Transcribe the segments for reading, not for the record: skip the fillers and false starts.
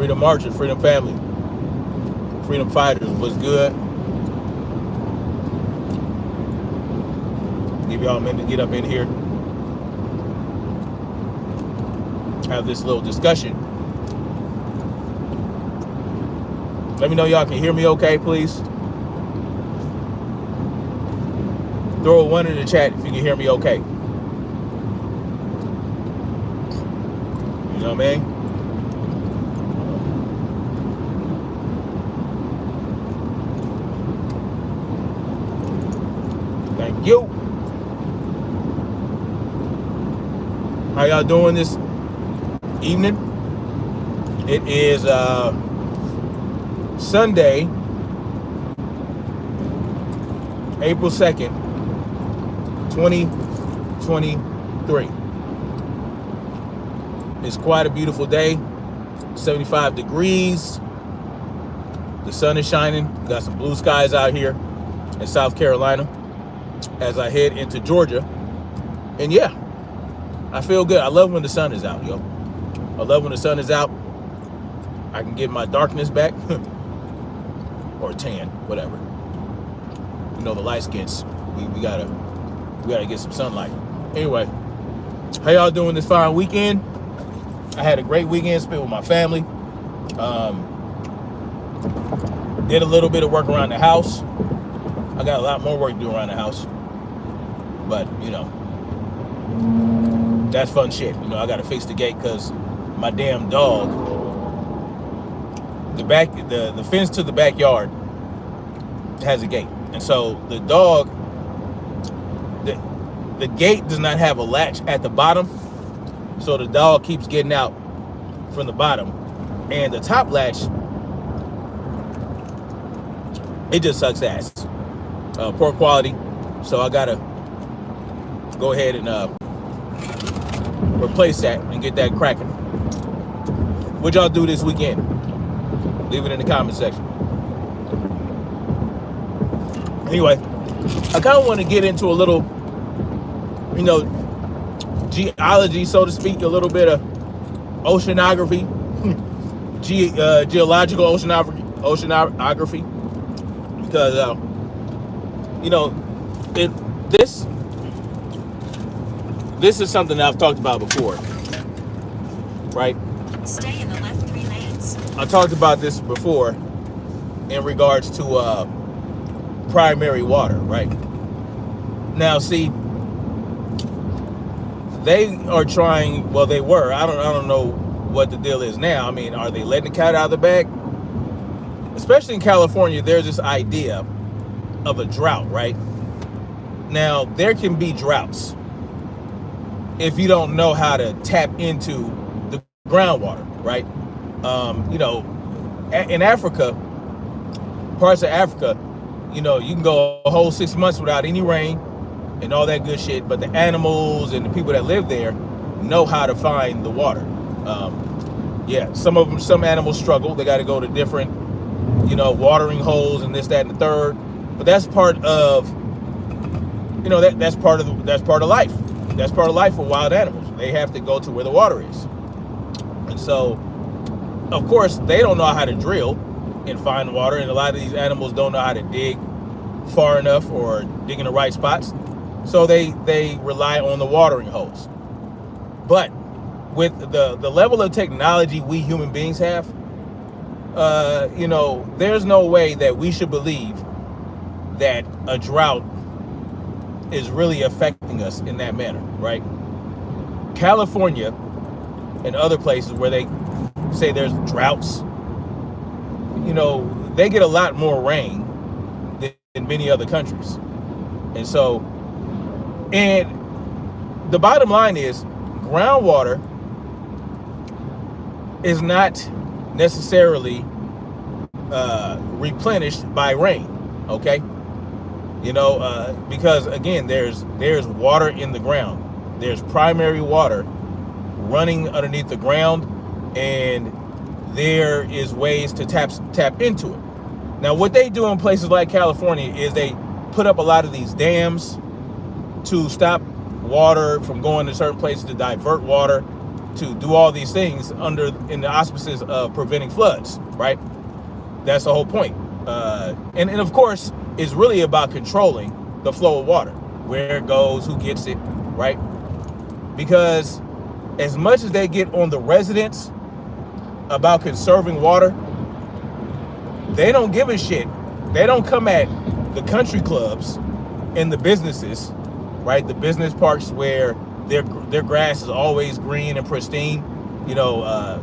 Freedom Marchers, Freedom Family, Freedom Fighters. What's good? Give y'all a minute to get up in here, have this little discussion. Let me know y'all can hear me okay, please. Throw a 1 in the chat if you can hear me okay. You know what I mean? Thank you. How y'all doing this evening? It is Sunday, April 2nd, 2023. It's quite a beautiful day, 75 degrees. The sun is shining. Got some blue skies out here in South Carolina as I head into Georgia. And yeah, I feel good. I love when the sun is out, yo. I love when the sun is out. I can get my darkness back. Or tan, whatever. You know, the light skins, we gotta get some sunlight. Anyway, how y'all doing this fine weekend? I had a great weekend spent with my family. Did a little bit of work around the house. I got a lot more work to do around the house, but you know, that's fun shit. You know, I gotta fix the gate because my damn dog, the fence to the backyard has a gate, and so the dog, the gate does not have a latch at the bottom, so the dog keeps getting out from the bottom, and the top latch, it just sucks ass. Poor quality, so I gotta go ahead and replace that and get that cracking. What y'all do this weekend? Leave it in the comment section. Anyway, I kind of want to get into a little, you know, geology, so to speak, a little bit of oceanography, geological oceanography, because you know, this is something that I've talked about before, right? Stay in the left 3 lanes. I talked about this before in regards to primary water, right? Now, see, they are trying. Well, they were. I don't know what the deal is now. I mean, are they letting the cat out of the bag? Especially in California, there's this idea of a drought, right? Now, there can be droughts if you don't know how to tap into the groundwater, right? You know, in Africa, parts of Africa, you know, you can go a whole 6 months without any rain and all that good shit, but the animals and the people that live there know how to find the water. Yeah, some animals struggle. They got to go to different, you know, watering holes and this, that, and the third. But that's part of, you know, that's part of life. That's part of life for wild animals. They have to go to where the water is. And so, of course, they don't know how to drill and find water, and a lot of these animals don't know how to dig far enough or dig in the right spots. So they rely on the watering holes. But with the level of technology we human beings have, you know, there's no way that we should believe that a drought is really affecting us in that manner, right? California and other places where they say there's droughts, you know, they get a lot more rain than many other countries. And so, and the bottom line is groundwater is not necessarily replenished by rain, okay? You know, because again, there's water in the ground. There's primary water running underneath the ground, and there is ways to tap into it. Now, what they do in places like California is they put up a lot of these dams to stop water from going to certain places, to divert water to do all these things in the auspices of preventing floods, right? That's the whole point. And of course, it's really about controlling the flow of water, where it goes, who gets it, right? Because as much as they get on the residents about conserving water, they don't give a shit. They don't come at the country clubs and the businesses, right? The business parks where their grass is always green and pristine.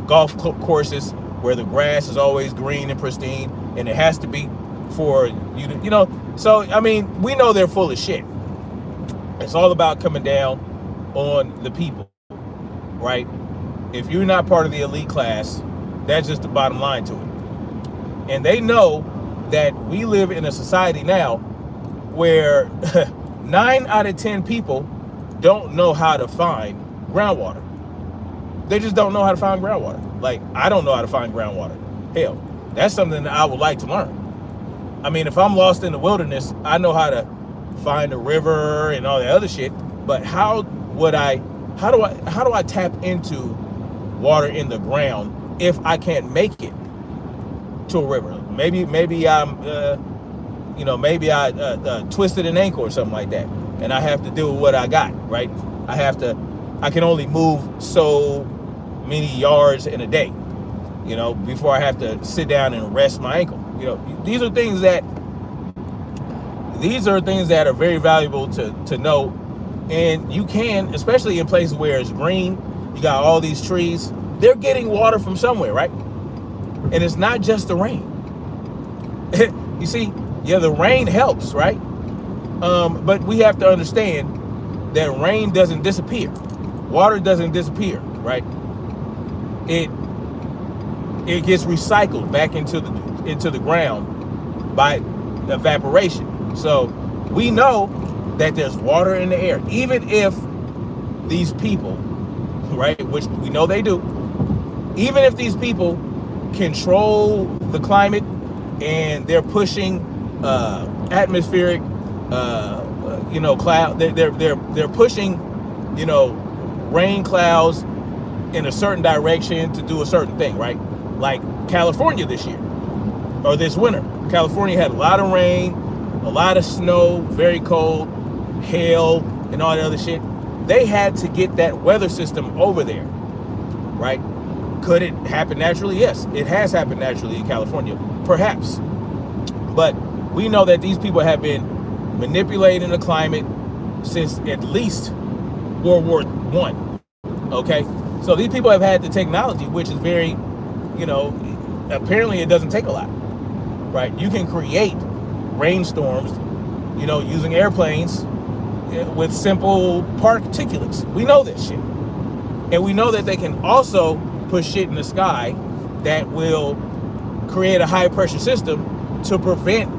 Golf courses where the grass is always green and pristine, and it has to be for you to, So, I mean, we know they're full of shit. It's all about coming down on the people, right? If you're not part of the elite class, that's just the bottom line to it. And they know that we live in a society now where 9 out of 10 people don't know how to find groundwater. They just don't know how to find groundwater. Like, I don't know how to find groundwater. Hell, that's something that I would like to learn. I mean, if I'm lost in the wilderness, I know how to find a river and all that other shit. But how do I tap into water in the ground if I can't make it to a river? Maybe I'm, maybe I twisted an ankle or something like that, and I have to do what I got, right? I can only move so many yards in a day, before I have to sit down and rest my ankle. These are things that are very valuable to know. And you can, especially in places where it's green, you got all these trees, they're getting water from somewhere, right? And it's not just the rain. You see, the rain helps, right? But we have to understand that rain doesn't disappear. Water doesn't disappear, right? It gets recycled back into the ground by evaporation. So we know that there's water in the air, even if these people, right, which we know they do, even if these people control the climate and they're pushing atmospheric cloud, they're pushing rain clouds in a certain direction to do a certain thing, right? Like California this year, or this winter. California had a lot of rain, a lot of snow, very cold, hail, and all that other shit. They had to get that weather system over there, right? Could it happen naturally? Yes, it has happened naturally in California, perhaps. But we know that these people have been manipulating the climate since at least World War I, okay? So these people have had the technology, which is very, apparently it doesn't take a lot, right? You can create rainstorms, using airplanes with simple particulates. We know this shit. And we know that they can also put shit in the sky that will create a high pressure system to prevent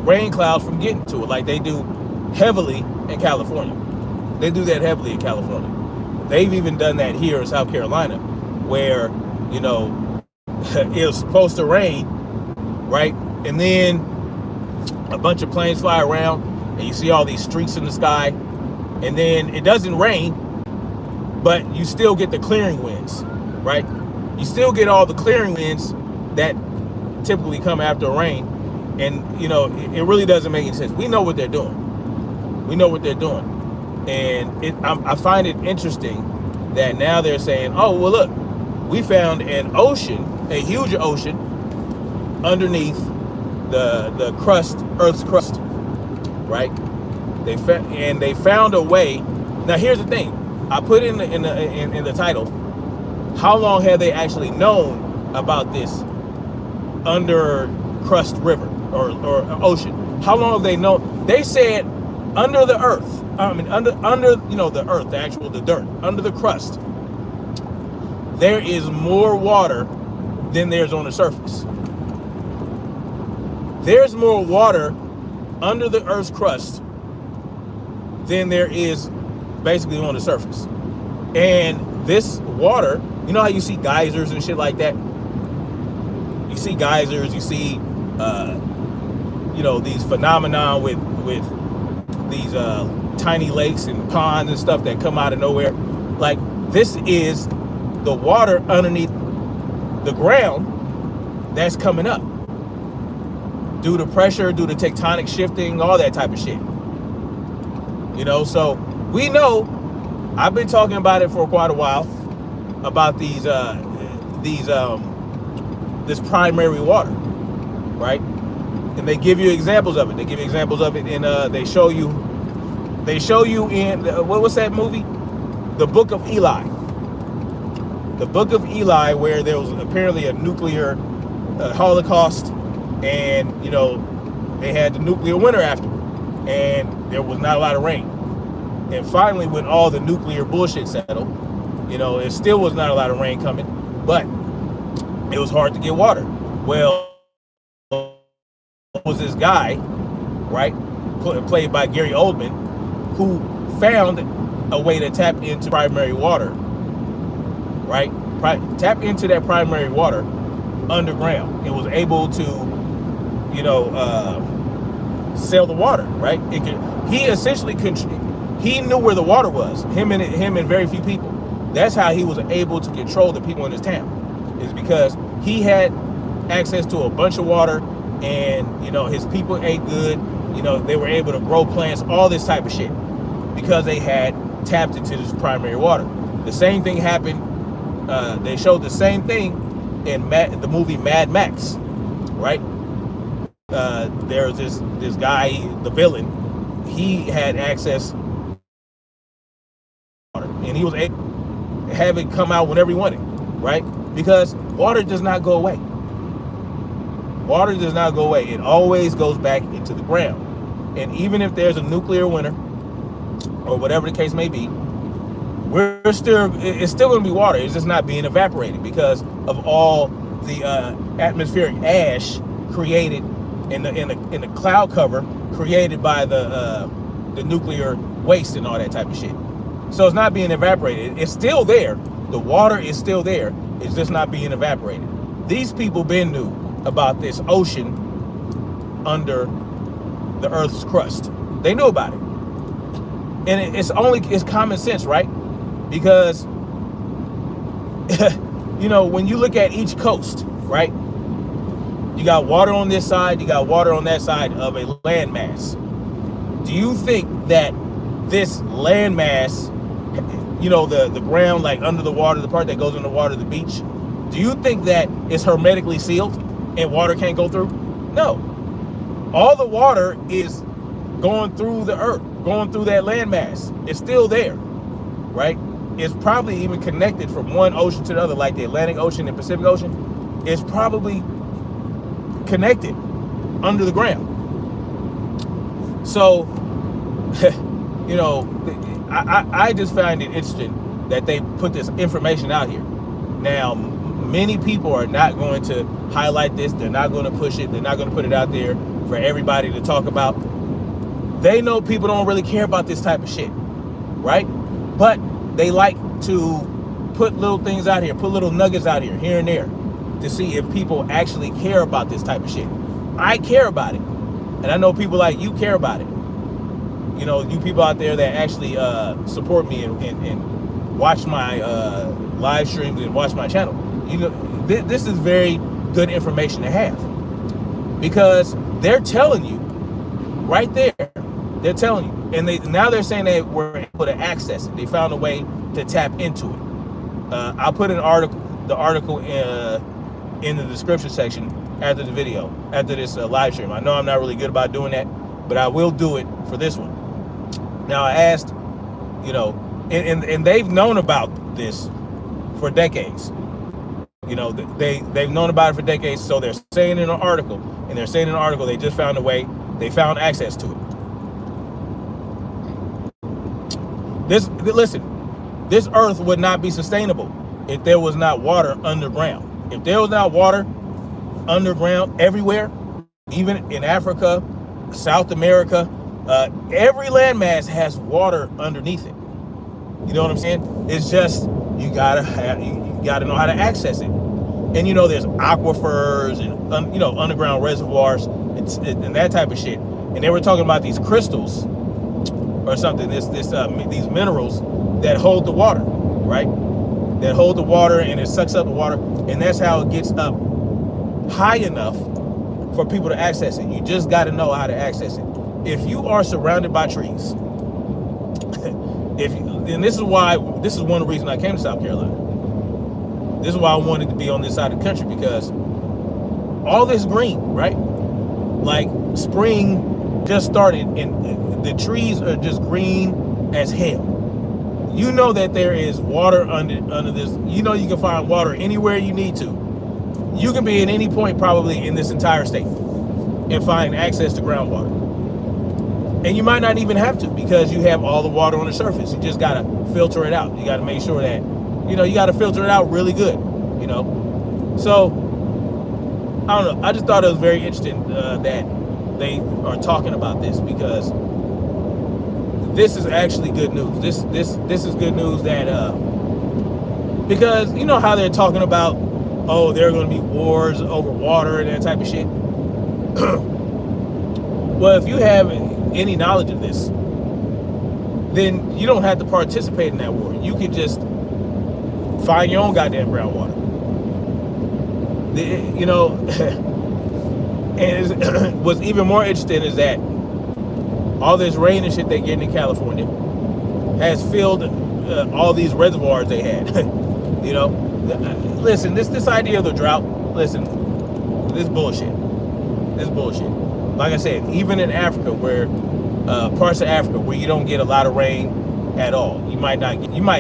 rain clouds from getting to it, like they do heavily in California. They do that heavily in California. They've even done that here in South Carolina, where, it was supposed to rain, right? And then a bunch of planes fly around and you see all these streaks in the sky, and then it doesn't rain, but you still get the clearing winds, right? You still get all the clearing winds that typically come after rain. And, it really doesn't make any sense. We know what they're doing. And I find it interesting that now they're saying, oh, well, look, we found an ocean, a huge ocean underneath the crust, Earth's crust, right? They found a way. Now, here's the thing. I put in the title, how long have they actually known about this under crust river or ocean? How long have they known? They said under the earth. I mean, under the earth, the dirt, under the crust, there is more water than there's on the surface. There's more water under the earth's crust than there is basically on the surface. And this water, you know how you see geysers and shit like that? You see geysers, you see, these phenomena with these tiny lakes and ponds and stuff that come out of nowhere. Like, this is the water underneath the ground that's coming up due to pressure, due to tectonic shifting, all that type of shit. You know, so we know, I've been talking about it for quite a while, about this primary water, right? And they give you examples of it. They give you examples of it, and they show you in what was that movie? The Book of Eli. The Book of Eli, where there was apparently a nuclear holocaust, and you know they had the nuclear winter afterward, and there was not a lot of rain. And finally, when all the nuclear bullshit settled, you know, it still was not a lot of rain coming, but it was hard to get water. Well, was this guy, right, played by Gary Oldman, who found a way to tap into primary water, right? Tap into that primary water underground. It was able to, you know, sell the water, right? He essentially he knew where the water was. Him and very few people. That's how he was able to control the people in his town, is because he had access to a bunch of water, and you know his people ate good. You know, they were able to grow plants, all this type of shit, because they had tapped into this primary water. The same thing happened. They showed the same thing in the movie Mad Max, right? There's this guy, the villain. He had access to water, and he was able to have it come out whenever he wanted, right? Because water does not go away. Water does not go away. It always goes back into the ground. And even if there's a nuclear winter, or whatever the case may be, it's still going to be water. It's just not being evaporated because of all the atmospheric ash created in the cloud cover created by the nuclear waste and all that type of shit. So it's not being evaporated. It's still there. The water is still there. It's just not being evaporated. These people been knew about this ocean under the Earth's crust. They knew about it. And it's common sense, right? Because, you know, when you look at each coast, right? You got water on this side, you got water on that side of a landmass. Do you think that this landmass, you know, the ground like under the water, the part that goes in the water, the beach, do you think that it's hermetically sealed and water can't go through? No. All the water is going through the earth, going through that landmass. It's still there, right? It's probably even connected from one ocean to the other, like the Atlantic Ocean and Pacific Ocean. It's probably connected under the ground. So, you know, I just find it interesting that they put this information out here. Now, many people are not going to highlight this. They're not going to push it. They're not going to put it out there for everybody to talk about. They know people don't really care about this type of shit, right? But they like to put little things out here, put little nuggets out here and there, to see if people actually care about this type of shit. I care about it. And I know people like you care about it. You know, you people out there that actually support me and watch my live streams and watch my channel. You know, this is very good information to have, because they're telling you right there. They're telling you, and now they're saying they were able to access it. They found a way to tap into it. I'll put the article in the description section after the video, after this live stream. I know I'm not really good about doing that, but I will do it for this one. Now, I asked, you know, and they've known about this for decades. You know, they've known about it for decades, so they're saying in an article, they just found a way, they found access to it. Listen, this earth would not be sustainable if there was not water underground. If there was not water underground everywhere, even in Africa, South America, every landmass has water underneath it. You know what I'm saying? It's just you gotta know how to access it. And you know, there's aquifers and you know, underground reservoirs and that type of shit. And they were talking about these crystals or something, these minerals that hold the water, right? that hold the water and it sucks up the water, and that's how it gets up high enough for people to access it. You just got to know how to access it. If you are surrounded by trees, and this is one of the reasons I came to South Carolina. This is why I wanted to be on this side of the country, because all this green, right? Like spring just started and the trees are just green as hell. You know that there is water under this. You know you can find water anywhere you need to. You can be at any point probably in this entire state and find access to groundwater. And you might not even have to, because you have all the water on the surface. You just gotta filter it out. You gotta make sure that, you gotta filter it out really good, So, I don't know. I just thought it was very interesting that they are talking about this, because this is actually good news. This is good news that, because you know how they're talking about, oh, there are going to be wars over water and that type of shit. Well, if you have any knowledge of this, then you don't have to participate in that war. You can just find your own goddamn groundwater. And what's even more interesting is that all this rain and shit they getting in California has filled all these reservoirs they had. Listen, this idea of the drought, listen, this bullshit. This bullshit. Like I said, even in Africa, where parts of Africa where you don't get a lot of rain at all, you might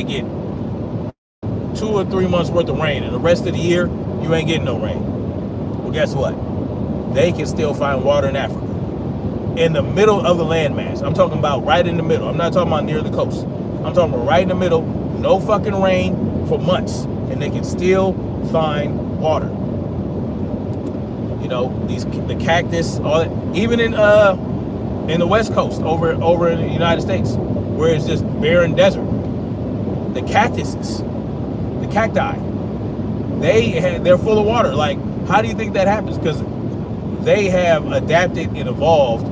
get 2 or 3 months worth of rain, and the rest of the year you ain't getting no rain. Well, guess what? They can still find water in Africa, in the middle of the landmass. I'm talking about right in the middle. I'm not talking about near the coast. I'm talking about right in the middle. No fucking rain for months, and they can still find water. The cactus, all that. Even in the West Coast, over in the United States, where it's just barren desert, the cactuses, the cacti, they're full of water. Like, how do you think that happens? Because they have adapted and evolved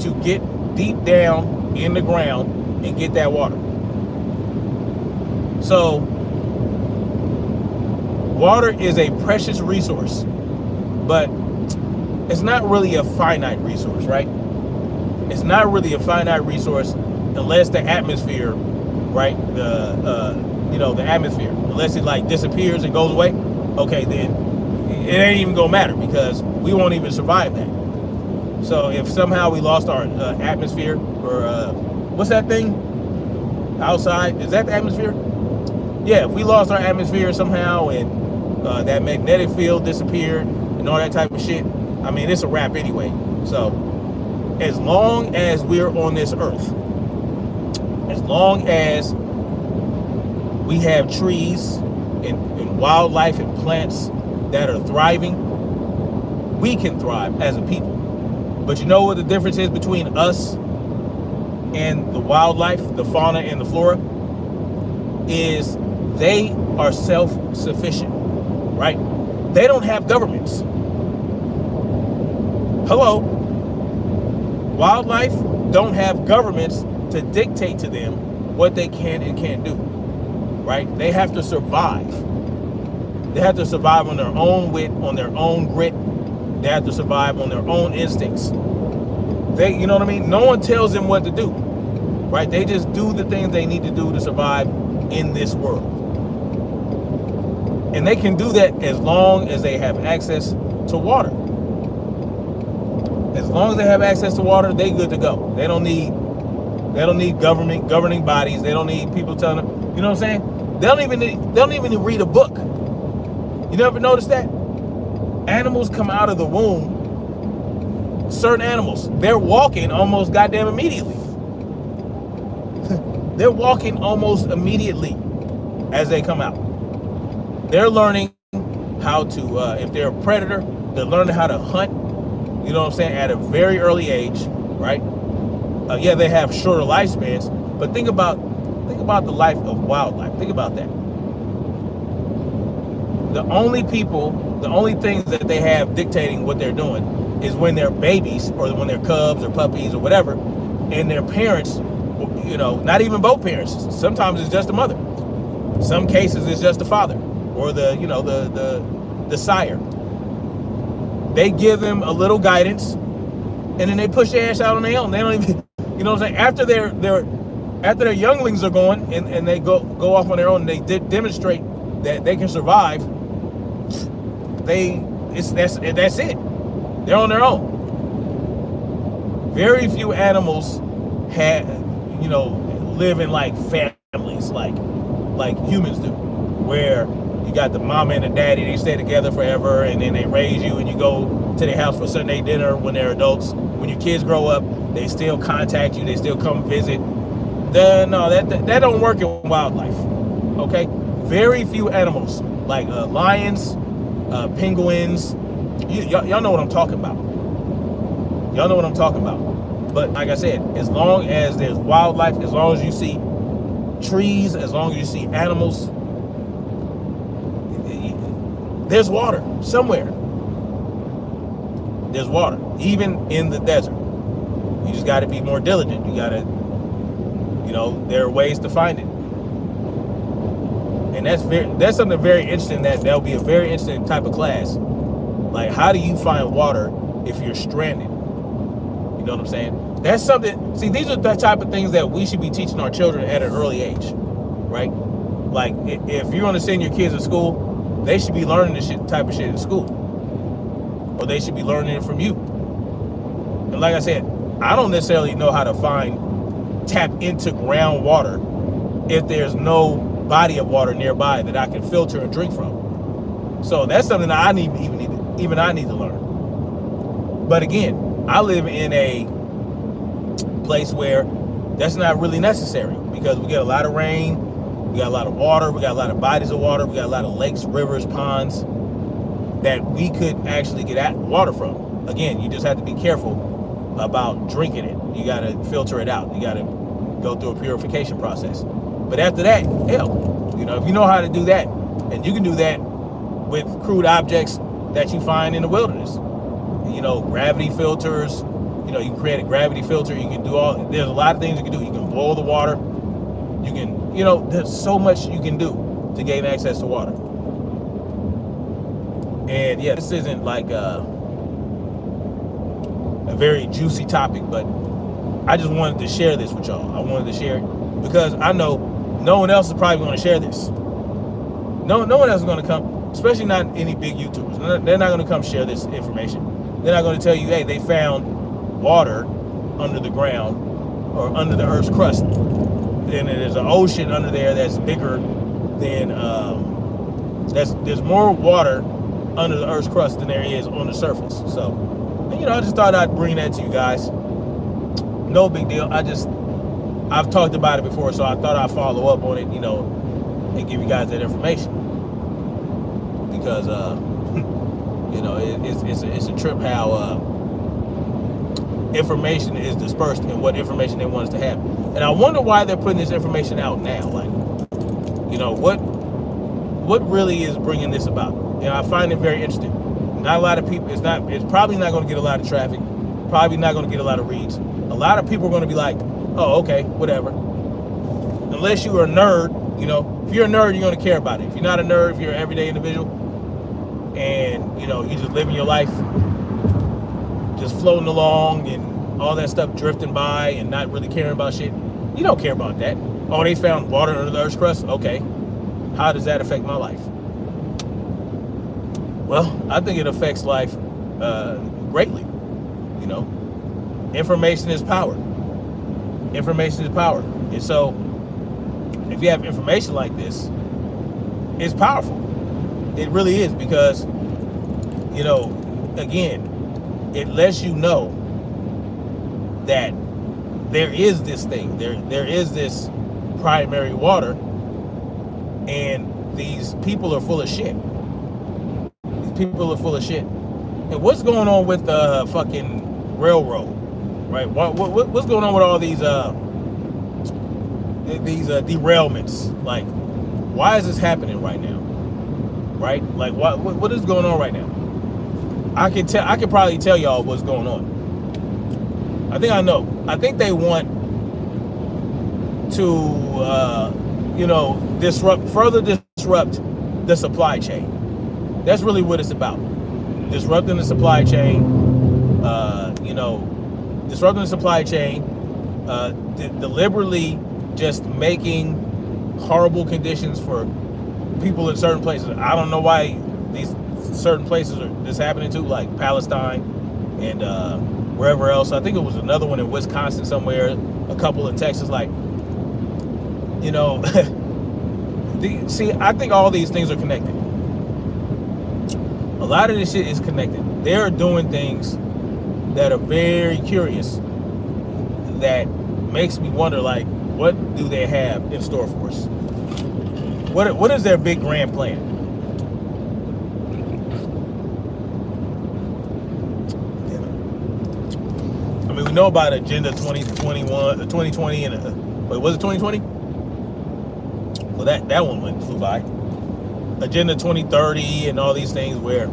to get deep down in the ground and get that water. So, water is a precious resource, but it's not really a finite resource, right? It's not really a finite resource unless the atmosphere, right? The atmosphere, unless it like disappears and goes away. Okay, then it ain't even gonna matter, because we won't even survive that. So if somehow we lost our atmosphere, or what's that thing outside? Is that the atmosphere? Yeah, if we lost our atmosphere somehow, and that magnetic field disappeared and all that type of shit, I mean, it's a wrap anyway. So as long as we're on this earth, as long as we have trees and wildlife and plants that are thriving, we can thrive as a people. But you know what the difference is between us and the wildlife, the fauna and the flora? Is they are self-sufficient, right? They don't have governments. Hello? Wildlife don't have governments to dictate to them what they can and can't do, right? They have to survive. They have to survive on their own wit, on their own grit. They have to survive on their own instincts. You know what I mean? No one tells them what to do, right? They just do the things they need to do to survive in this world. And they can do that as long as they have access to water. As long as they have access to water, they good to go. They don't need governing bodies. They don't need people telling them, you know what I'm saying? They don't even need to read a book. You never noticed that? Animals come out of the womb, certain animals, they're walking almost goddamn immediately. They're walking almost immediately as they come out. They're learning how to, if they're a predator, they're learning how to hunt, you know what I'm saying, at a very early age, right? Yeah, they have shorter lifespans, but think about the life of wildlife. Think about that. The only things that they have dictating what they're doing is when they're babies, or when they're cubs or puppies or whatever, and their parents, not even both parents, sometimes it's just the mother, Some cases it's just the father or the the sire. They give them a little guidance, and then they push their ass out on their own. They don't even, you know what I'm saying? After their younglings are going and they go off on their own, and they demonstrate that they can survive. That's it. They're on their own. Very few animals live in like families like humans do, where you got the mama and the daddy, they stay together forever, and then they raise you and you go to their house for Sunday dinner when they're adults. When your kids grow up, they still contact you, they still come visit. No, that don't work in wildlife. Okay? Very few animals like lions, penguins. Y'all know what I'm talking about. Y'all know what I'm talking about. But like I said, as long as there's wildlife, as long as you see trees, as long as you see animals, there's water somewhere. There's water, even in the desert. You just got to be more diligent. You got to, there are ways to find it. And that's something very interesting. That'll be a very interesting type of class. Like, how do you find water if you're stranded? You know what I'm saying? That's something. See, these are the type of things that we should be teaching our children at an early age, right? Like, if you're going to send your kids to school, they should be learning this type of shit in school, or they should be learning it from you. And like I said, I don't necessarily know how to tap into groundwater if there's no body of water nearby that I can filter and drink from. So that's something that I need to learn. But again, I live in a place where that's not really necessary, because we get a lot of rain, we got a lot of water, we got a lot of bodies of water, we got a lot of lakes, rivers, ponds that we could actually get water from. Again, you just have to be careful about drinking it. You got to filter it out. You got to go through a purification process. But after that, hell, if you know how to do that, and you can do that with crude objects that you find in the wilderness, gravity filters. You can create a gravity filter. You can do there's a lot of things you can do. You can boil the water. You can, there's so much you can do to gain access to water. And yeah, this isn't like a very juicy topic, but I just wanted to share this with y'all. I wanted to share it because I know no one else is probably going to share this. No one else is going to come, especially not any big YouTubers. They're not going to come share this information. They're not going to tell you, hey, they found water under the ground or under the Earth's crust. And there's an ocean under there that's bigger than, there's more water under the Earth's crust than there is on the surface. So, I just thought I'd bring that to you guys. No big deal. I've talked about it before, so I thought I'd follow up on it, and give you guys that information. Because, it's a trip how information is dispersed and what information they want us to have. And I wonder why they're putting this information out now. Like, what really is bringing this about? I find it very interesting. Not a lot of people, it's probably not going to get a lot of traffic, probably not going to get a lot of reads. A lot of people are going to be like, oh, okay, whatever. Unless you are a nerd, if you're a nerd, you're going to care about it. If you're not a nerd, if you're an everyday individual, and, you're just living your life, just floating along and all that stuff drifting by and not really caring about shit, you don't care about that. Oh, they found water under the Earth's crust? Okay. How does that affect my life? Well, I think it affects life greatly. Information is power. Information is power. And so, if you have information like this, it's powerful. It really is, because, again, it lets you know that there is this thing. There is this primary water, and these people are full of shit. People are full of shit. And what's going on with the fucking railroad, right? What's going on with all these derailments? Like, why is this happening right now? Right? Like, what is going on right now? I can probably tell y'all what's going on. I think I know. I think they want to further disrupt the supply chain. That's really what it's about. Disrupting the supply chain, disrupting the supply chain, deliberately just making horrible conditions for people in certain places. I don't know why these certain places are this happening to, like Palestine and wherever else. I think it was another one in Wisconsin somewhere, a couple in Texas. Like, see, I think all these things are connected. A lot of this shit is connected. They're doing things that are very curious, that makes me wonder, like, what do they have in store for us? What is their big grand plan? I mean, we know about Agenda 2020, and wait, was it 2020? Well, that one flew by. Agenda 2030 and all these things where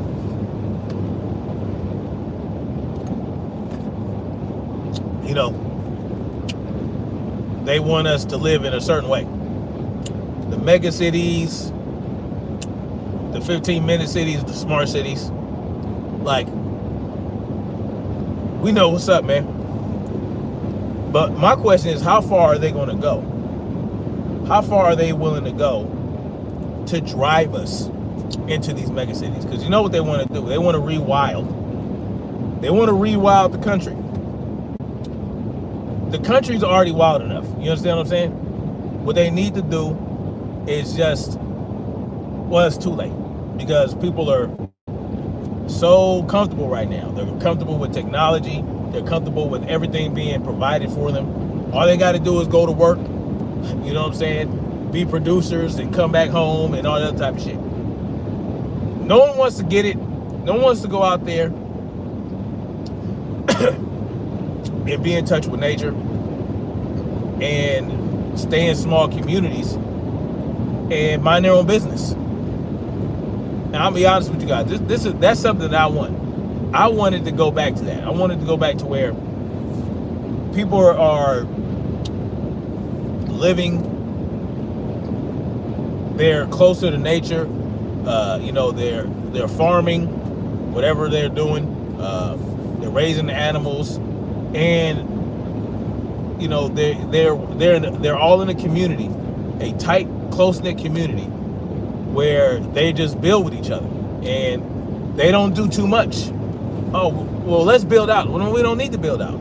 they want us to live in a certain way. The mega cities, the 15-minute cities, the smart cities. Like, we know what's up, man. But my question is, how far are they going to go? How far are they willing to go to drive us into these mega cities? Because you know what they want to do? They want to rewild. They want to rewild the country. The country's already wild enough. You understand what I'm saying? What they need to do is just, well, it's too late, because people are so comfortable right now. They're comfortable with technology. They're comfortable with everything being provided for them. All they got to do is go to work, you know what I'm saying? Be producers and come back home and all that type of shit. No one wants to get it. No one wants to go out there and be in touch with nature and stay in small communities and mind their own business. Now, I'll be honest with you guys. That's something that I want. I wanted to go back to that. I wanted to go back to where people are living. They're closer to nature. They're farming, whatever they're doing. They're raising the animals, and they're all in a community, a tight, close-knit community, where they just build with each other, and they don't do too much. Oh, well, let's build out. Well, we don't need to build out.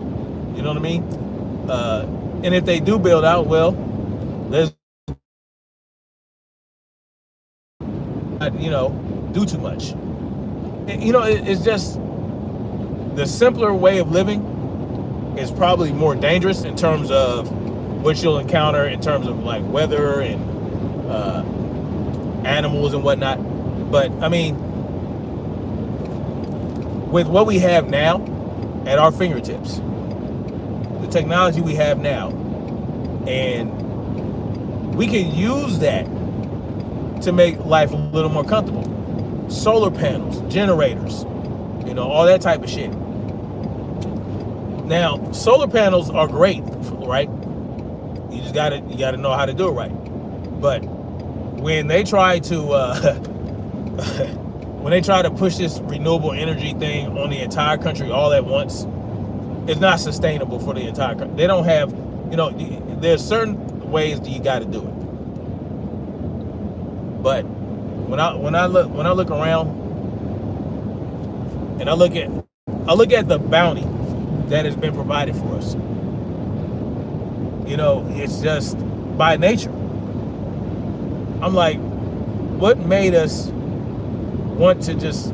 You know what I mean? And if they do build out, well, let's do too much. It's just the simpler way of living is probably more dangerous in terms of what you'll encounter in terms of like weather and animals and whatnot. But I mean, with what we have now at our fingertips, the technology we have now, and we can use that to make life a little more comfortable. Solar panels, generators, all that type of shit. Now, solar panels are great, right? You just gotta know how to do it right. But when they try to push this renewable energy thing on the entire country all at once, it's not sustainable for the entire country. They don't have, there's certain ways that you got to do it. But when I look around and I look at the bounty that has been provided for us, it's just by nature. I'm like, what made us want to just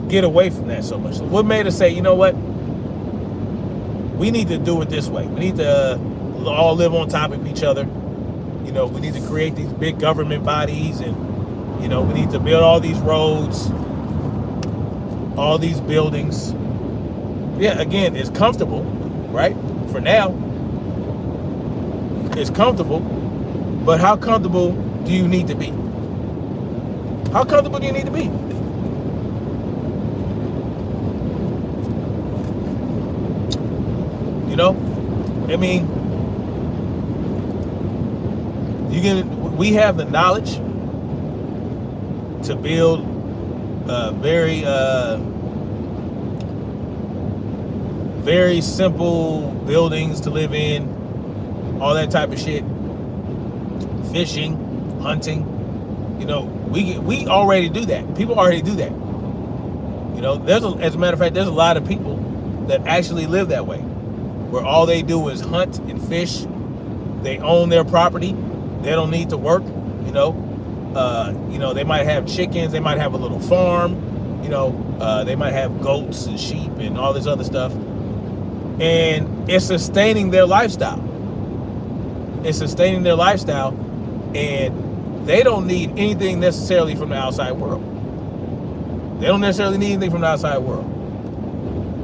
get away from that so much? What made us say, you know what? We need to do it this way. We need to all live on top of each other. We need to create these big government bodies, and, we need to build all these roads, all these buildings. Yeah, again, it's comfortable, right? For now, it's comfortable, but how comfortable do you need to be? How comfortable do you need to be? I mean, We have the knowledge to build very simple buildings to live in, all that type of shit. Fishing, hunting, we already do that. People already do that. As a matter of fact, there's a lot of people that actually live that way, where all they do is hunt and fish. They own their property. They don't need to work. They might have chickens. They might have a little farm. They might have goats and sheep and all this other stuff. And it's sustaining their lifestyle. And they don't need anything necessarily from the outside world.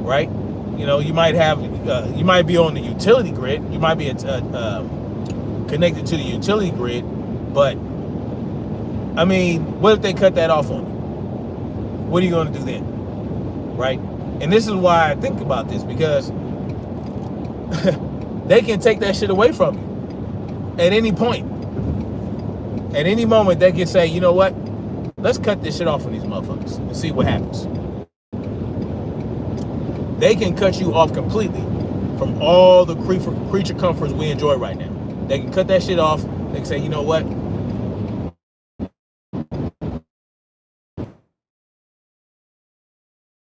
Right? You might be on the utility grid. You might be connected to the utility grid, but I mean, what if they cut that off on you? What are you going to do then? Right? And this is why I think about this, because they can take that shit away from you at any point. At any moment, they can say, you know what? Let's cut this shit off from these motherfuckers and see what happens. They can cut you off completely from all the creature comforts we enjoy right now. They can cut that shit off. They can say, you know what?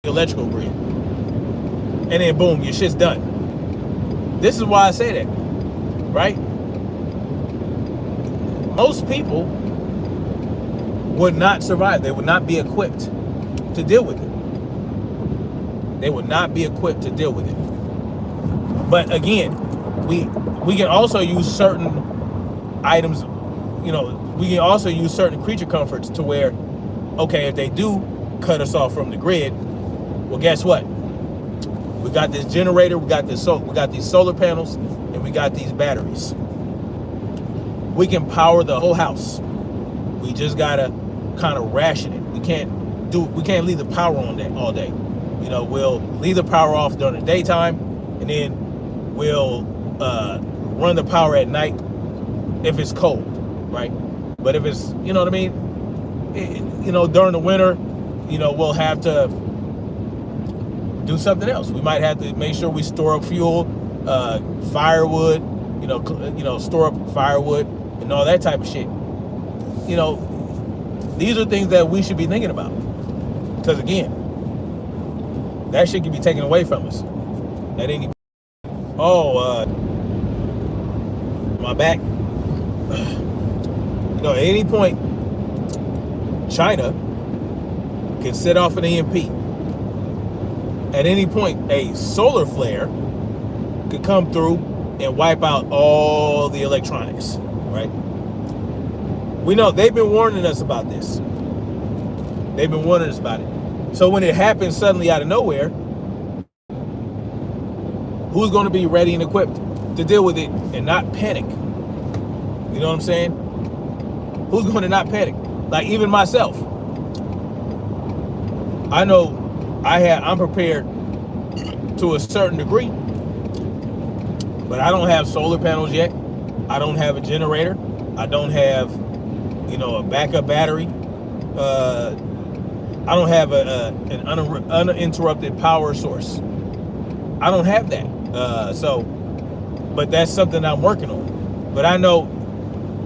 Electrical grid. And then boom, your shit's done. This is why I say that, right? Most people would not survive. They would not be equipped to deal with it. But again, we can also use certain items, we can also use certain creature comforts to where, okay, if they do cut us off from the grid, well, guess what? We got this generator, we got these solar panels, and we got these batteries. We can power the whole house. We just gotta kind of ration it. We can't leave the power on that all day. We'll leave the power off during the daytime, and then we'll run the power at night if it's cold, right? But if it's, during the winter, we'll have to do something else. We might have to make sure we store up fuel, firewood, store up firewood and all that type of shit. These are things that we should be thinking about, because again, that shit can be taken away from us at any. My back. At any point, China can set off an EMP. At any point, a solar flare could come through and wipe out all the electronics, right? We know they've been warning us about this. So when it happens suddenly out of nowhere, who's going to be ready and equipped to deal with it and not panic? You know what I'm saying? Who's going to not panic? Like even myself. I know I'm prepared to a certain degree, but I don't have solar panels yet. I don't have a generator. I don't have, a backup battery. I don't have an uninterrupted power source. I don't have that. But that's something I'm working on. But I know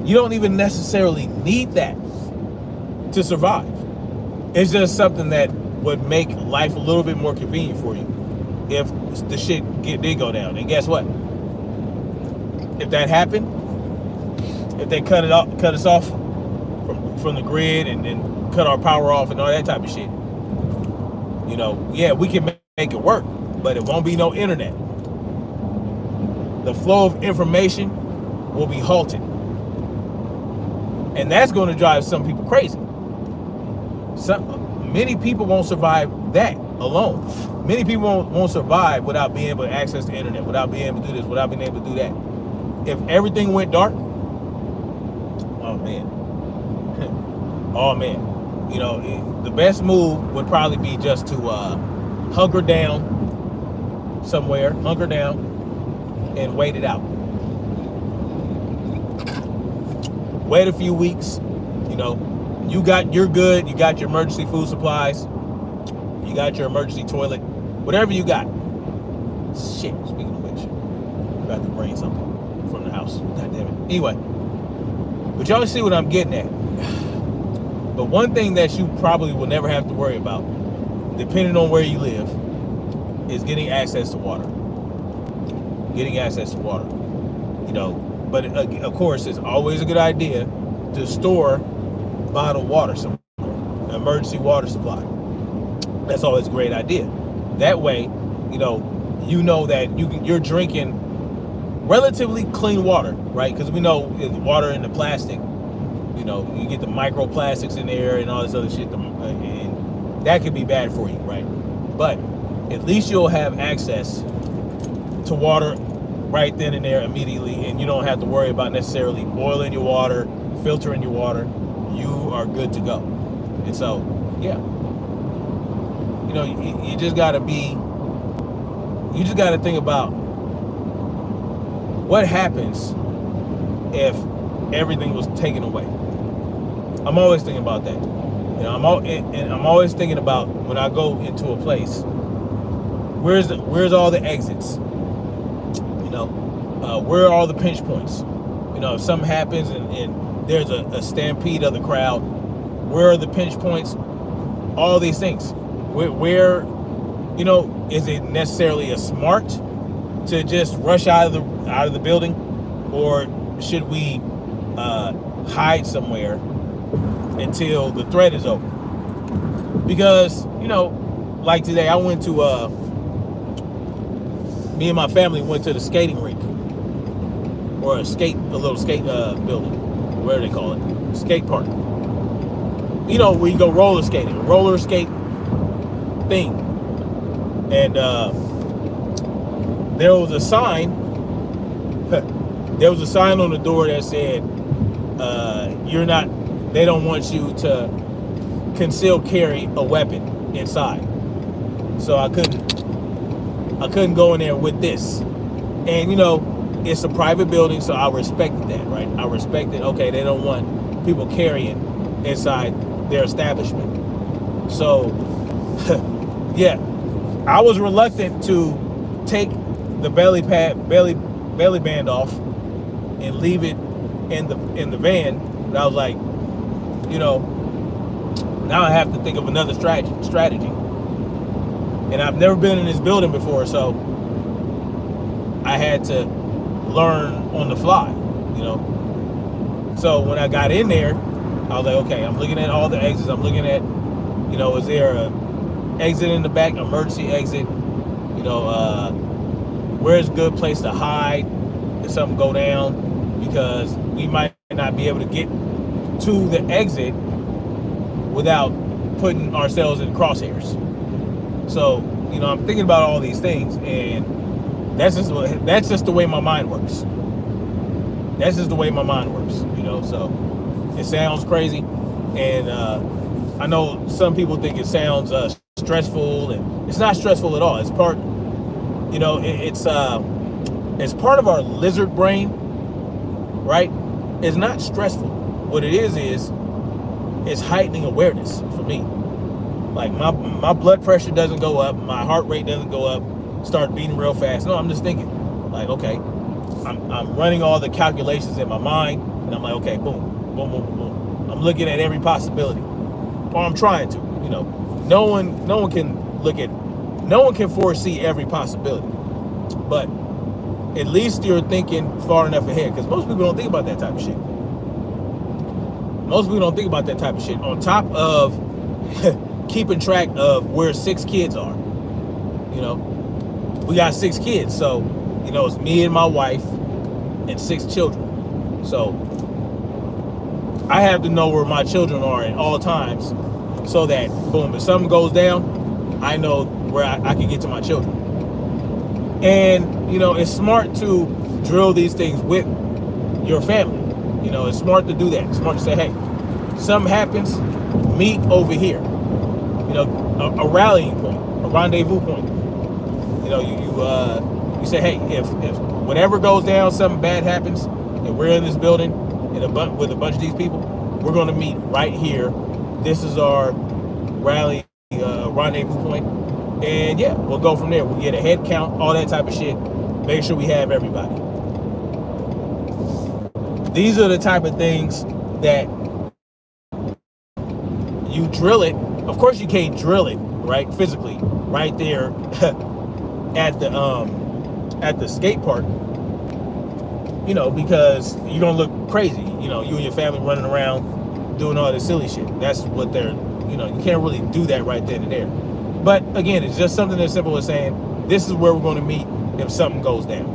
you don't even necessarily need that to survive. It's just something that would make life a little bit more convenient for you if the shit did go down. And guess what? If that happened, if they cut us off from the grid and cut our power off and all that type of shit, we can make it work, but it won't be no internet. The flow of information will be halted. And that's going to drive some people crazy. Many people won't survive that alone. Many people won't survive without being able to access the internet, without being able to do this, without being able to do that. If everything went dark, oh man, the best move would probably be just to hunker down and wait it out. wait a few weeks, you're good. You got your emergency food supplies. You got your emergency toilet. Whatever you got. Shit, speaking of which, I forgot to bring something from the house. God damn it. Anyway, but y'all see what I'm getting at. But one thing that you probably will never have to worry about, depending on where you live, is getting access to water. Getting access to water. But of course, it's always a good idea to store bottled water somewhere, an emergency water supply. That's always a great idea. That way, you know that you're drinking relatively clean water, right? Because we know the water in the plastic, you get the microplastics in there and all this other shit, and that could be bad for you, right? But at least you'll have access to water right then and there immediately, and you don't have to worry about necessarily boiling your water, filtering your water. You are good to go. And so, yeah, you just gotta think about what happens if everything was taken away. I'm always thinking about that. I'm always thinking about when I go into a place, where's all the exits? Where are all the pinch points? If something happens and there's a stampede of the crowd, where are the pinch points? All these things. Where is it necessarily a smart to just rush out of the building, or should we hide somewhere until the threat is over? Because like today, I went to me and my family went to the skating rink, or a little skate building, whatever they call it, skate park. Where you go roller skating, roller skate thing. And there was a sign. There was a sign on the door that said, they don't want you to conceal carry a weapon inside. So I couldn't go in there with this. And it's a private building, so I respected that, right? I respected, okay, they don't want people carrying inside their establishment. So yeah, I was reluctant to take the belly band off and leave it in the van. But I was like, now I have to think of another strategy. And I've never been in this building before, so I had to learn on the fly, So when I got in there, I was like, okay, I'm looking at all the exits. I'm looking at, is there a exit in the back, emergency exit? Where's a good place to hide if something go down? Because we might not be able to get to the exit without putting ourselves in crosshairs. So, I'm thinking about all these things, and that's just the way my mind works. That's just the way my mind works, So it sounds crazy, and I know some people think it sounds stressful, and it's not stressful at all. It's part, it's part of our lizard brain, right? It's not stressful. What it is it's heightening awareness for me. Like my blood pressure doesn't go up, my heart rate doesn't go up, start beating real fast. No, I'm just thinking, like, okay, I'm running all the calculations in my mind, and I'm like, okay, boom, boom, boom, boom. I'm looking at every possibility, or I'm trying to. No one can foresee every possibility, but at least you're thinking far enough ahead, because most people don't think about that type of shit. Most people don't think about that type of shit. On top of keeping track of where 6 kids are. We got 6 kids, so it's me and my wife and 6 children. So I have to know where my children are at all times, so that boom, if something goes down, I know where I can get to my children. And it's smart to drill these things with your family. It's smart to do that. It's smart to say, hey, something happens, meet over here. A rallying point, a rendezvous point. You say, hey, if whatever goes down, something bad happens, and we're in this building, with a bunch of these people, we're going to meet right here. This is our rally rendezvous point, and yeah, we'll go from there. We'll get a head count, all that type of shit. Make sure we have everybody. These are the type of things that you drill it. Of course, you can't drill it right physically right there at the skate park. You know, because you're gonna look crazy. You know, you and your family running around doing all this silly shit. That's what they're. You know, you can't really do that right then and there. But again, it's just something as simple as saying, this is where we're going to meet if something goes down.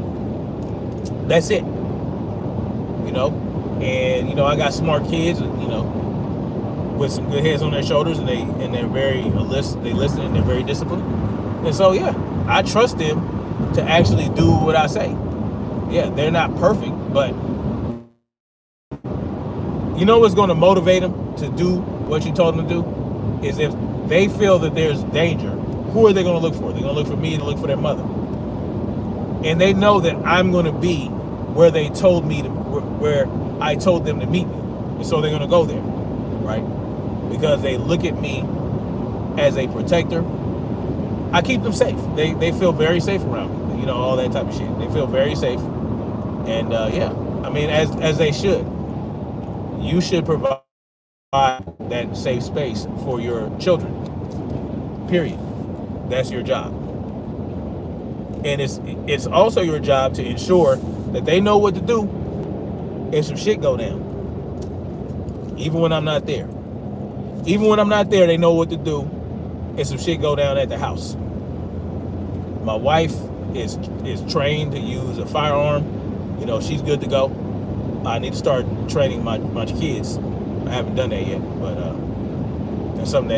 That's it. You know, and you know, I got smart kids, you know, with some good heads on their shoulders, and they're very they listen and they're very disciplined. And so yeah, I trust them to actually do what I say. Yeah, they're not perfect, but you know what's going to motivate them to do what you told them to do is if they feel that there's danger. Who are they going to look for? They're going to look for me to look for their mother. And they know that I'm going to be where they told me to, where I told them to meet me. And so they're going to go there, right? Because they look at me as a protector. I keep them safe. They feel very safe around me. You know, all that type of shit. They feel very safe. And yeah, I mean, as they should. You should provide that safe space for your children. Period. That's your job. And it's also your job to ensure that they know what to do if some shit go down. Even when I'm not there. Even when I'm not there, they know what to do if some shit go down at the house. My wife is trained to use a firearm. You know, she's good to go. I need to start training my kids. I haven't done that yet, but that's something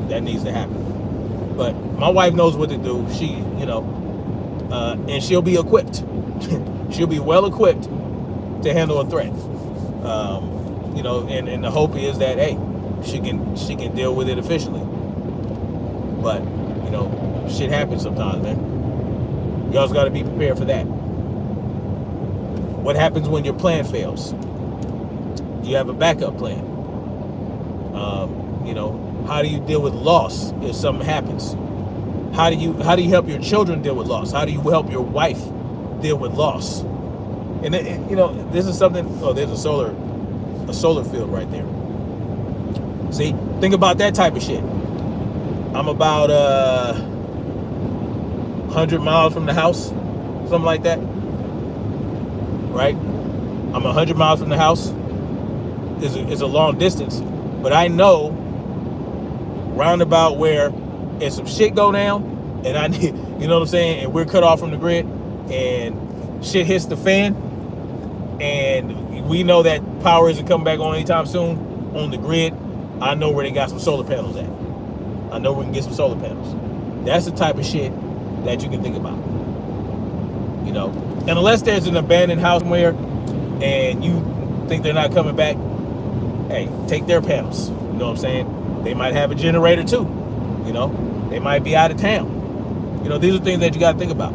that needs to happen. But my wife knows what to do. She, you know, and she'll be equipped. She'll be well equipped to handle a threat. You know, and the hope is that hey, she can deal with it efficiently. But you know, shit happens sometimes, man. Y'all's got to be prepared for that. What happens when your plan fails? Do you have a backup plan? You know, how do you deal with loss if something happens? How do you help your children deal with loss? How do you help your wife deal with loss? And you know, this is something. Oh, there's a solar field right there. See, think about that type of shit. I'm about 100 miles from the house, something like that. Right? I'm 100 miles from the house. It's a long distance, but I know roundabout where if some shit go down and I need, you know what I'm saying, and we're cut off from the grid and shit hits the fan and we know that power isn't coming back on anytime soon on the grid, I know where they got some solar panels at. I know we can get some solar panels. That's the type of shit that you can think about. You know, and unless there's an abandoned house somewhere and you think they're not coming back, hey, take their panels. You know what I'm saying? They might have a generator too. You know, they might be out of town. You know, these are things that you got to think about.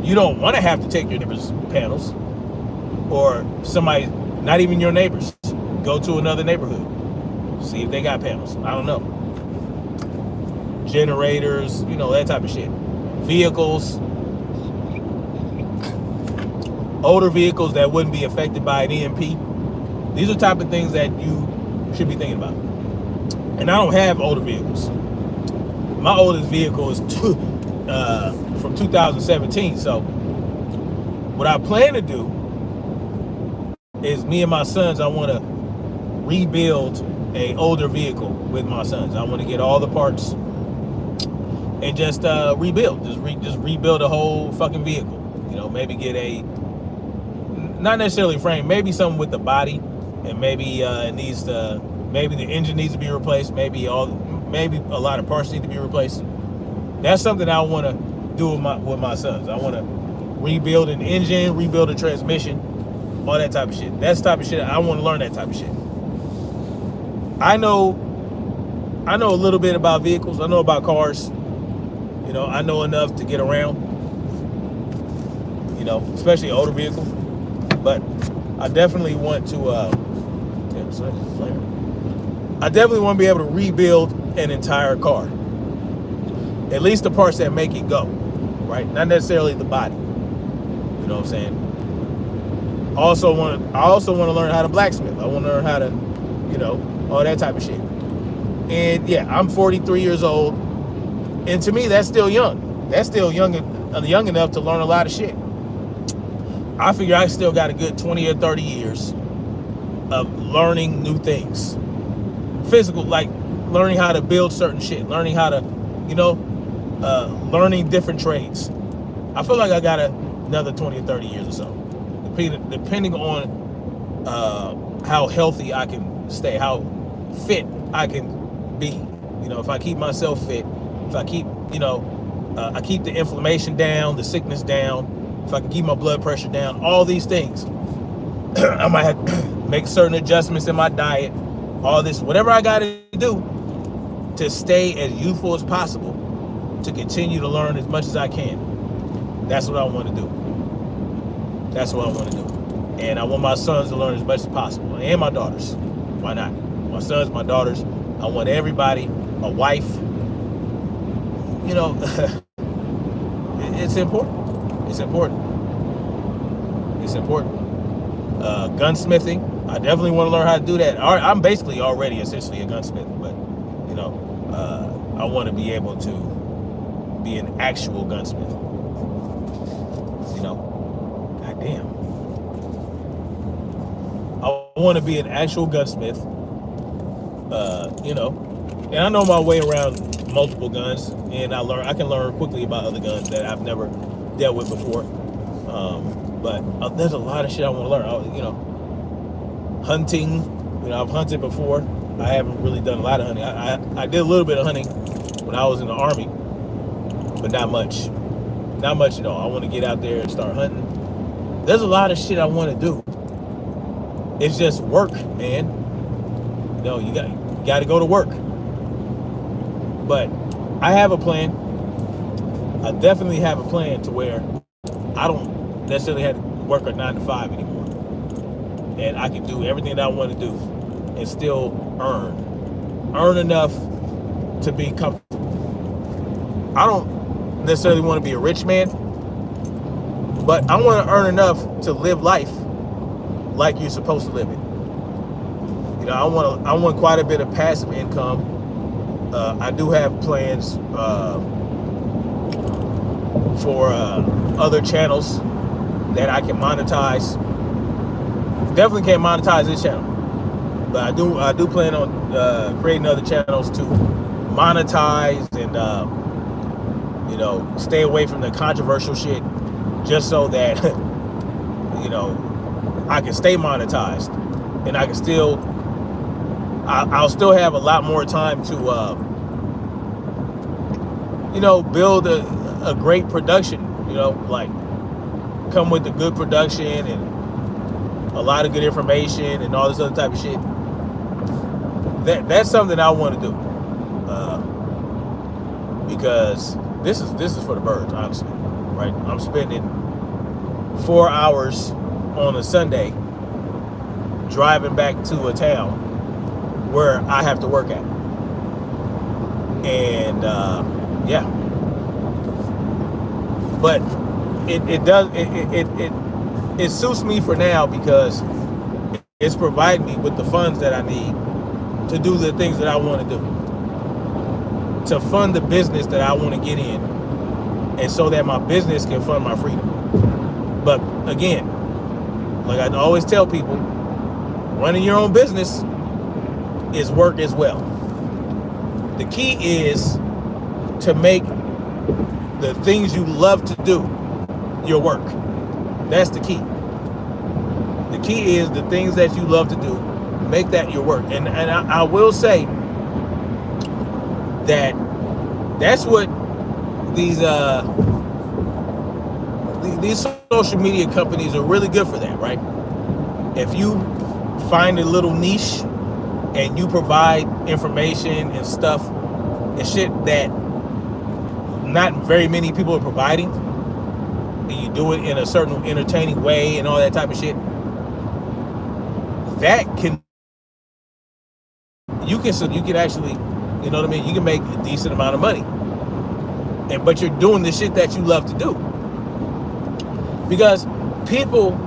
You don't want to have to take your neighbor's panels or somebody, not even your neighbors. Go to another neighborhood. See if they got panels. I don't know. Generators, you know, that type of shit. Vehicles. Older vehicles that wouldn't be affected by an EMP. These are the type of things that you should be thinking about. And I don't have older vehicles. My oldest vehicle is from 2017. So what I plan to do is me and my sons, I want to rebuild a older vehicle with my sons. I want to get all the parts and just rebuild. Just rebuild a whole fucking vehicle. You know, maybe get a, not necessarily frame, maybe something with the body, and maybe it needs to, maybe the engine needs to be replaced, maybe a lot of parts need to be replaced. That's something I want to do with my sons. I want to rebuild an engine, rebuild a transmission, all that type of shit. That's the type of shit I want to learn. That type of shit. I know a little bit about vehicles. I know about cars. You know, I know enough to get around. You know, especially older vehicles. But I definitely want to. I definitely want to be able to rebuild an entire car. At least the parts that make it go, right? Not necessarily the body. You know what I'm saying? I also want to learn how to blacksmith. I want to learn how to, all that type of shit. And yeah, I'm 43 years old, and to me, that's still young. That's still young enough to learn a lot of shit. I figure I still got a good 20 or 30 years of learning new things. Physical, like learning how to build certain shit, learning how to, learning different trades. I feel like I got another 20 or 30 years or so, depending on how healthy I can stay, how fit I can be. If I keep myself fit, if I keep, I keep the inflammation down, the sickness down, if I can keep my blood pressure down, all these things. I might have to make certain adjustments in my diet, all this, whatever I got to do to stay as youthful as possible, to continue to learn as much as I can. That's what I want to do. That's what I want to do. And I want my sons to learn as much as possible, and my daughters. Why not? My sons, my daughters. I want everybody, my wife. It's important. It's important. It's important. Gunsmithing. I definitely want to learn how to do that. I'm basically already essentially a gunsmith, but I want to be able to be an actual gunsmith. Goddamn. I want to be an actual gunsmith. And I know my way around multiple guns, and I can learn quickly about other guns that I've never dealt with before. But there's a lot of shit I want to learn. Hunting. I've hunted before. I haven't really done a lot of hunting. I did a little bit of hunting when I was in the Army, but not much. Not much at all. I want to get out there and start hunting. There's a lot of shit I want to do. It's just work, man. You got to go to work. But I have a plan. I definitely have a plan to where I don't necessarily have to work a 9 to 5 anymore. And I can do everything that I want to do and still earn enough to be comfortable. I don't necessarily want to be a rich man, but I want to earn enough to live life like you're supposed to live it. I want quite a bit of passive income. I do have plans for other channels that I can monetize. Definitely can't monetize this channel, but I do plan on creating other channels to monetize and stay away from the controversial shit, just so that I can stay monetized, and I can still I'll still have a lot more time to build a great production, like come with the good production and a lot of good information and all this other type of shit. That's something I want to do, because this is for the birds, honestly, right? I'm spending 4 hours on a Sunday driving back to a town where I have to work at, and yeah, but it suits me for now because it's providing me with the funds that I need to do the things that I want to do, to fund the business that I want to get in, and so that my business can fund my freedom. But again, like I always tell people, running your own business is work as well. The key is to make the things you love to do your work. That's the key. The key is the things that you love to do, make that your work. And I will say that that's what these social media companies are really good for, that, right? If you find a little niche and you provide information and stuff and shit that not very many people are providing, and you do it in a certain entertaining way and all that type of shit, that can you can actually, you know what I mean, you can make a decent amount of money, and but you're doing the shit that you love to do, because people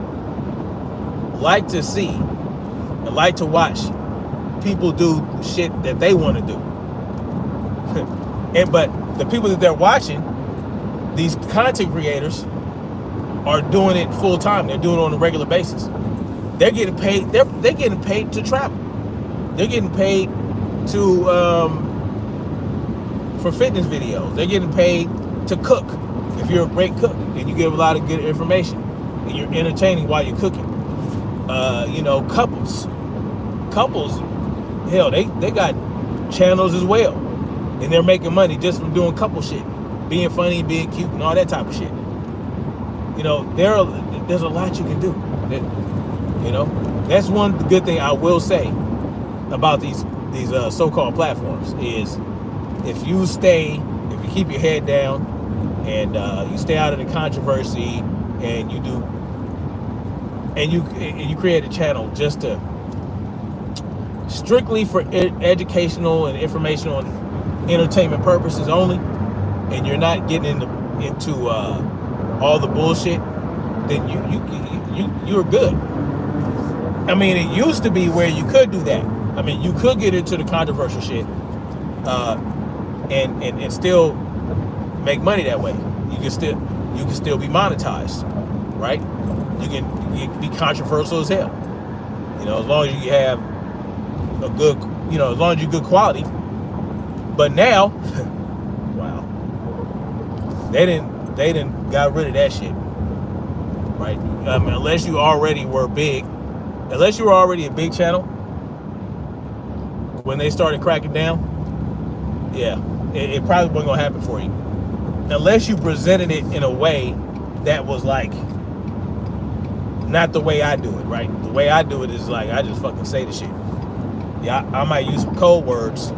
like to see and like to watch people do shit that they want to do. And but the people that they're watching, these content creators, are doing it full time. They're doing it on a regular basis. They're getting paid. They're getting paid to travel. They're getting paid to for fitness videos. They're getting paid to cook. If you're a great cook and you give a lot of good information and you're entertaining while you're cooking. You know, couples, hell, they got channels as well, and they're making money just from doing couple shit, being funny, being cute, and all that type of shit. You know, there's a lot you can do. You know, that's one good thing I will say about these so-called platforms is if you keep your head down and you stay out of the controversy and you do. And you create a channel just to strictly for educational and informational and entertainment purposes only, and you're not getting into all the bullshit, then you're good. I mean, it used to be where you could do that. I mean, you could get into the controversial shit and still make money that way. You can still be monetized, right? You can be controversial as hell, you know, as long as you have a good, you know, as long as you're good quality. But now, wow, they didn't got rid of that shit, right? I mean, unless you already a big channel, when they started cracking down, yeah, it probably wasn't gonna happen for you, unless you presented it in a way that was like. Not the way I do it, right? The way I do it is like I just fucking say the shit. Yeah, I might use some code words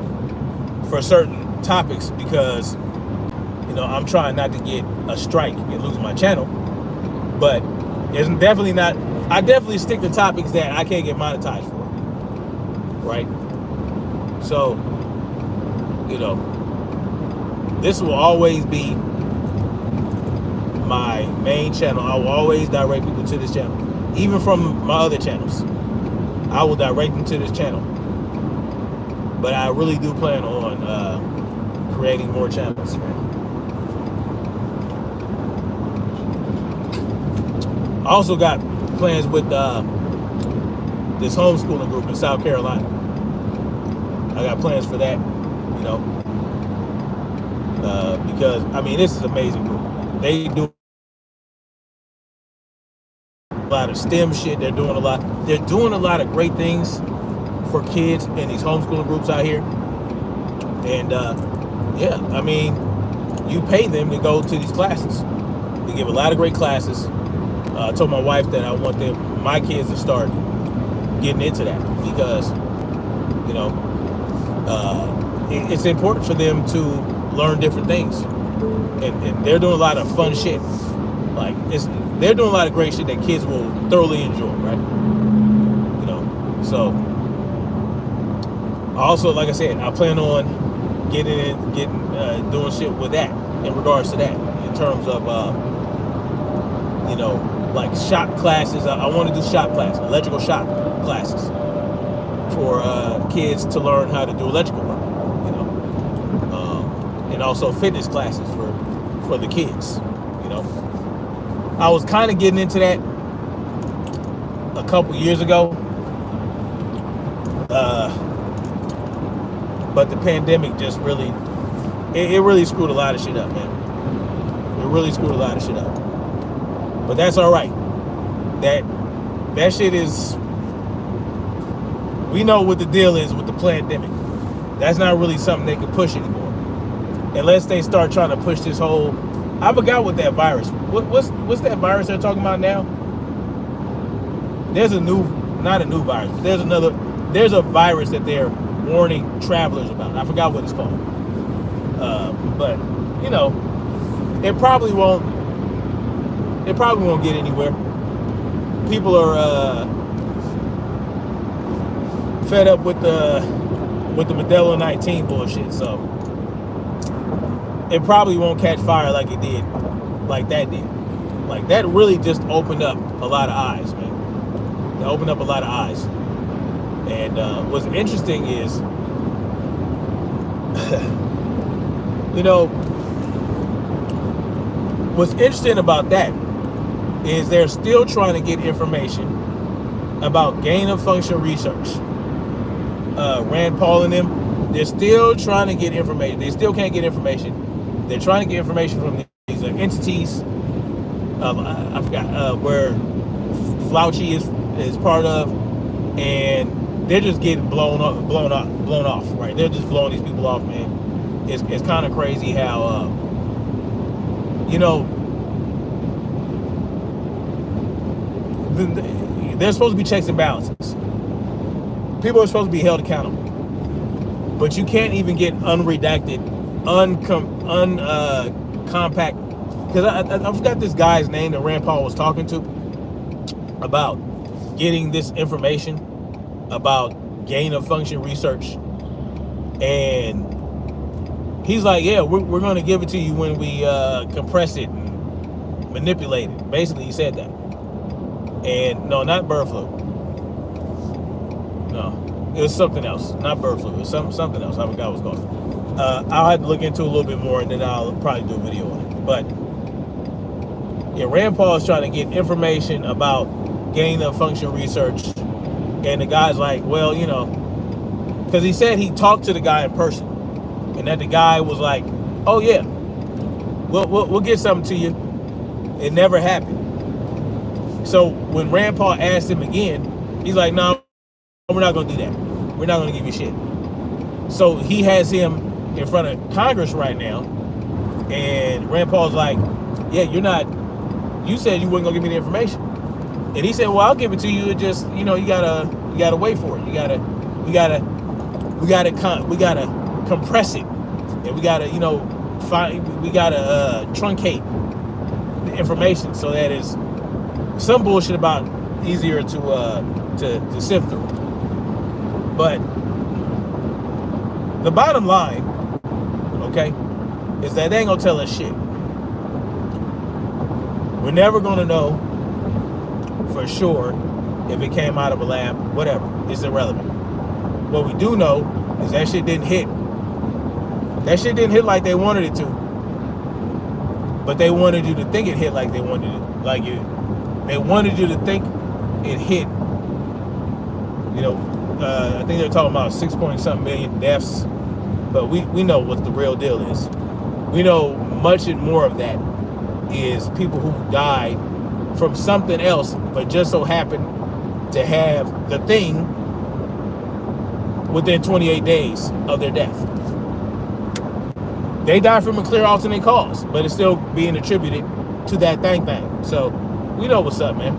for certain topics because, you know, I'm trying not to get a strike and lose my channel. But it's definitely not. I definitely stick to topics that I can't get monetized for, right? So, you know, this will always be my main channel. I will always direct people to this channel, even from my other channels. I will direct them to this channel, but I really do plan on creating more channels, man. I also got plans with this homeschooling group in South Carolina. I got plans for that, you know, because I mean, this is an amazing group. They do a lot of STEM shit. They're doing a lot of great things for kids in these homeschooling groups out here. And yeah, I mean, you pay them to go to these classes. They give a lot of great classes. I told my wife that I want my kids to start getting into that because, you know, it's important for them to learn different things. And they're doing a lot of fun shit. Like they're doing a lot of great shit that kids will thoroughly enjoy, right? You know, so also, like I said, I plan on doing shit with that in regards to that, in terms of you know, like shop classes. I want to do shop classes, electrical shop classes for kids to learn how to do electrical work, you know, and also fitness classes for the kids, you know. I was kind of getting into that a couple years ago, but the pandemic just really, it really screwed a lot of shit up, man. It really screwed a lot of shit up. But that's all right. That shit is, we know what the deal is with the pandemic. That's not really something they can push anymore. Unless they start trying to push this whole, I forgot what that virus, what's that virus they're talking about now? There's not a new virus, but there's a virus that they're warning travelers about. I forgot what it's called. But, you know, it probably won't get anywhere. People are, fed up with the Modelo 19 bullshit. So it probably won't catch fire like it did, like that did. Like that really just opened up a lot of eyes, man. It opened up a lot of eyes. And what's interesting is, you know, what's interesting about that is they're still trying to get information about gain of function research. Rand Paul and them, they're still trying to get information. They still can't get information. They're trying to get information from these entities. I forgot where Fauci is part of, and they're just getting blown off. Right? They're just blowing these people off, man. It's kind of crazy how you know, there's supposed to be checks and balances. People are supposed to be held accountable, but you can't even get unredacted, compact. Because I forgot this guy's name that Rand Paul was talking to about getting this information about gain of function research, and he's like, yeah, we're going to give it to you when we compress it and manipulate it. Basically, he said that. And no, not bird flu. No, it was something else. Not bird flu. It was something else. I forgot what it was called. I'll have to look into it a little bit more, and then I'll probably do a video on it. But yeah, Rand Paul is trying to get information about gain of function research, and the guy's like, well, you know, because he said he talked to the guy in person, and that the guy was like, oh yeah, we'll get something to you. It never happened. So when Rand Paul asked him again, he's like, no, we're not going to do that. We're not going to give you shit. So he has him in front of Congress right now, and Rand Paul's like, yeah, you said you weren't going to give me the information. And he said, well, I'll give it to you. It just, you know, you gotta wait for it. We gotta compress it, and we gotta, you know, truncate the information so that it's some bullshit about easier to sift through. But the bottom line, okay, is that they ain't gonna tell us shit. We're never gonna know for sure if it came out of a lab, whatever. It's irrelevant. What we do know is that shit didn't hit. That shit didn't hit like they wanted it to. But they wanted you to think it hit like they wanted it. Like they wanted you to think it hit. You know, I think they're talking about 6-point-something million deaths. But we know what the real deal is. We know much and more of that is people who died from something else, but just so happened to have the thing within 28 days of their death. They died from a clear alternate cause, but it's still being attributed to that thing. So we know what's up, man.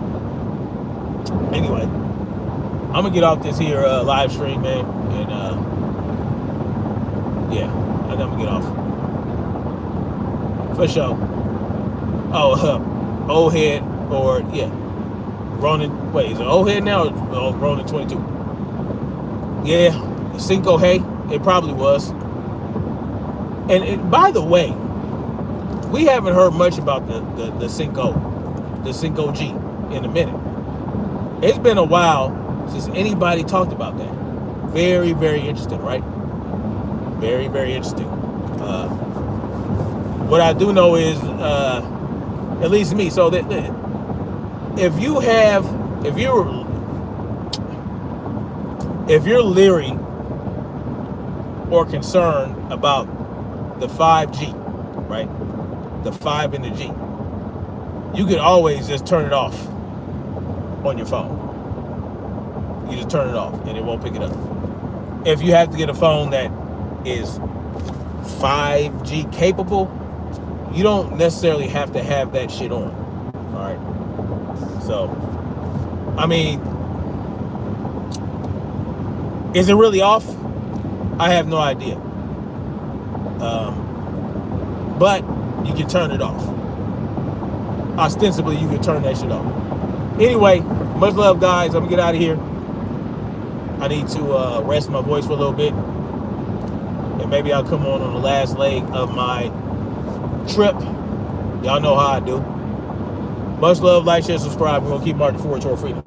Anyway, I'm gonna get off this here live stream, man, and yeah, I'm gonna get off for sure. Oh, old head, or yeah, Ronin. Wait, is it old head now or Ronin 22? Yeah, Cinco Hay. It probably was. And by the way, we haven't heard much about the Cinco G in a minute. It's been a while since anybody talked about that. Very, very interesting, right? Very, very interesting. What I do know is, at least me, so that if you're leery or concerned about the 5G, right? The 5 and the G, you could always just turn it off on your phone. You just turn it off and it won't pick it up. If you have to get a phone that is 5G capable, you don't necessarily have to have that shit on. All right. So, I mean, is it really off? I have no idea. But you can turn it off. Ostensibly, you can turn that shit off. Anyway, much love, guys. I'm gonna get out of here. I need to rest my voice for a little bit. And maybe I'll come on the last leg of my trip. Y'all know how I do. Much love, like, share, subscribe. We're going to keep marching forward toward freedom.